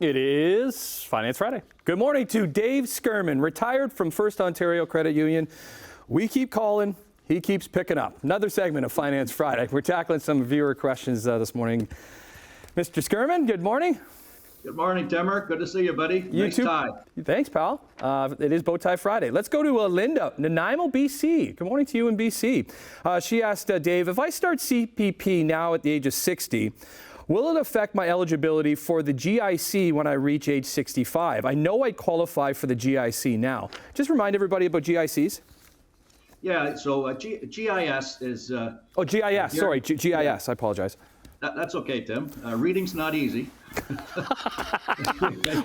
It is Finance Friday. Good morning to Dave Skirman, retired from FirstOntario Credit Union. We keep calling, he keeps picking up. Another segment of Finance Friday. We're tackling some viewer questions this morning. Mr. Skirman, good morning. Good morning, Timmer. Good to see you, buddy. Nice tie. Thanks, pal. It is Bowtie Friday. Let's go to Linda, Nanaimo, BC. Good morning to you in BC. She asked, Dave, if I start CPP now at the age of 60, will it affect my eligibility for the GIC when I reach age 65? I know I qualify for the GIC now. Just remind everybody about GICs. Yeah, so GIS is... GIS, sorry, GIS, yeah. I apologize. That's okay, Tim. Reading's not easy.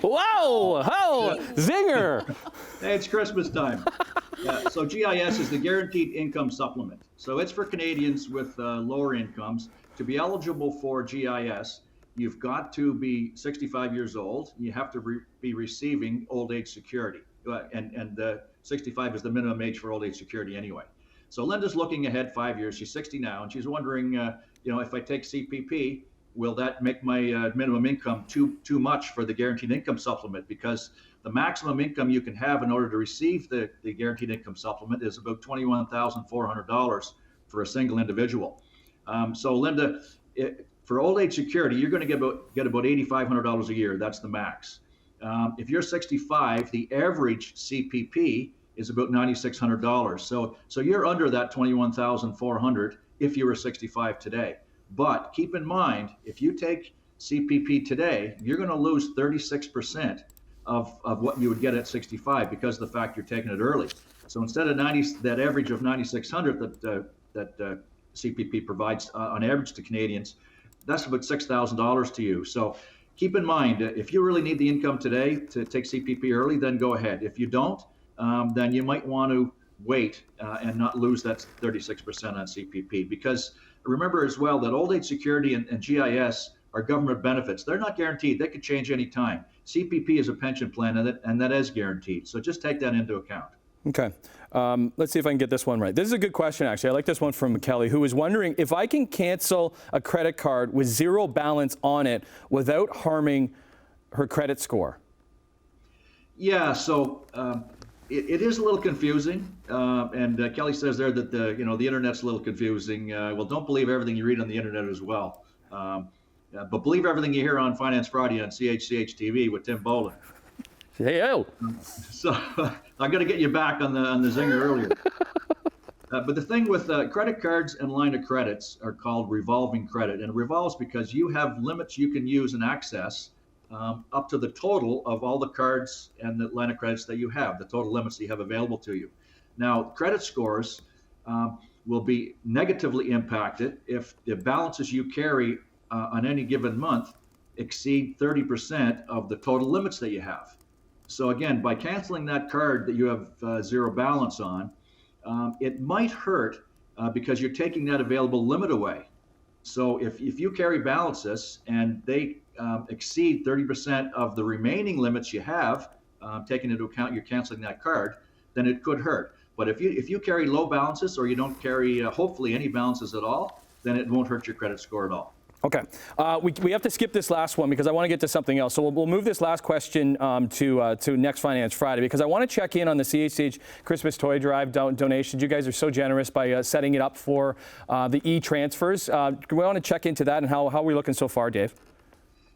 Whoa! Oh, zinger! Hey, it's Christmas time. So GIS is the Guaranteed Income Supplement. So it's for Canadians with lower incomes. To be eligible for GIS, you've got to be 65 years old. You have to be receiving old age security. And 65 is the minimum age for old age security anyway. So Linda's looking ahead 5 years. She's 60 now, and she's wondering, if I take CPP, will that make my minimum income too much for the Guaranteed Income Supplement? Because the maximum income you can have in order to receive the Guaranteed Income Supplement is about $21,400 for a single individual. So Linda, for old age security, you're going to get about $8,500 a year. That's the max. If you're 65, the average CPP is about $9,600. So you're under that $21,400 if you were 65 today. But keep in mind, if you take CPP today, you're going to lose 36% of what you would get at 65 because of the fact you're taking it early. So instead of that average of $9,600 that CPP provides on average to Canadians, that's about $6,000 to you. So keep in mind, if you really need the income today to take CPP early, then go ahead. If you don't, then you might want to wait and not lose that 36% on CPP. Because remember as well that old age security and GIS are government benefits. They're not guaranteed. They could change any time. CPP is a pension plan, and that is guaranteed. So just take that into account. Okay. Let's see if I can get this one right. This is a good question, actually. I like this one from Kelly, who is wondering if I can cancel a credit card with zero balance on it without harming her credit score. Yeah, so it is a little confusing, and Kelly says there that the internet's a little confusing. Well, don't believe everything you read on the internet as well, but believe everything you hear on Finance Friday on CHCH TV with Tim Bolin. Hey, oh. So I'm going to get you back on the zinger earlier. But the thing with credit cards and line of credits are called revolving credit, and it revolves because you have limits you can use and access up to the total of all the cards and the line of credits that you have, the total limits that you have available to you. Now, credit scores will be negatively impacted if the balances you carry on any given month exceed 30% of the total limits that you have. So again, by canceling that card that you have zero balance on, it might hurt because you're taking that available limit away. So if you carry balances and they exceed 30% of the remaining limits you have, taking into account you're canceling that card, then it could hurt. But if you carry low balances or you don't carry hopefully any balances at all, then it won't hurt your credit score at all. Okay. We have to skip this last one because I want to get to something else. So we'll move this last question to next Finance Friday because I want to check in on the CHCH Christmas Toy Drive donations. You guys are so generous by setting it up for the e-transfers. We want to check into that and how are we looking so far, Dave?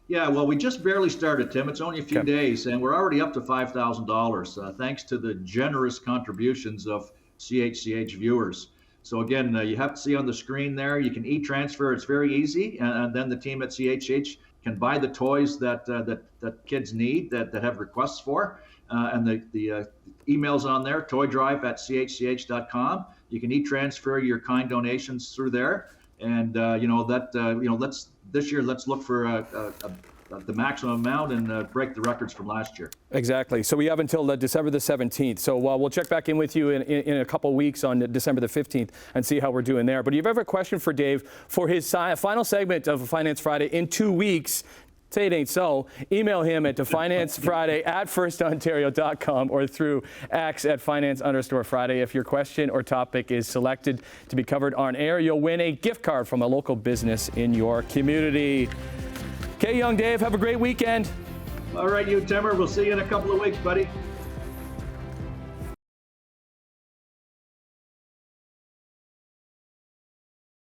Yeah, well, we just barely started, Tim. It's only a few days, and we're already up to $5,000 thanks to the generous contributions of CHCH viewers. So again, you have to see on the screen there, you can e-transfer. It's very easy, and then the team at CHCH can buy the toys that kids need, that have requests for, and the email's on there, toydrive@chch.com. You can e-transfer your kind donations through there, and this year let's look for the maximum amount and break the records from last year. Exactly. So we have until December the 17th. So we'll check back in with you in a couple weeks on December the 15th and see how we're doing there. But if you have a question for Dave for his final segment of Finance Friday in 2 weeks, say it ain't so, email him at financefriday@firstontario.com or through X at finance_Friday. If your question or topic is selected to be covered on air, you'll win a gift card from a local business in your community. Okay, young Dave, have a great weekend. All right, you, Timmer. We'll see you in a couple of weeks, buddy.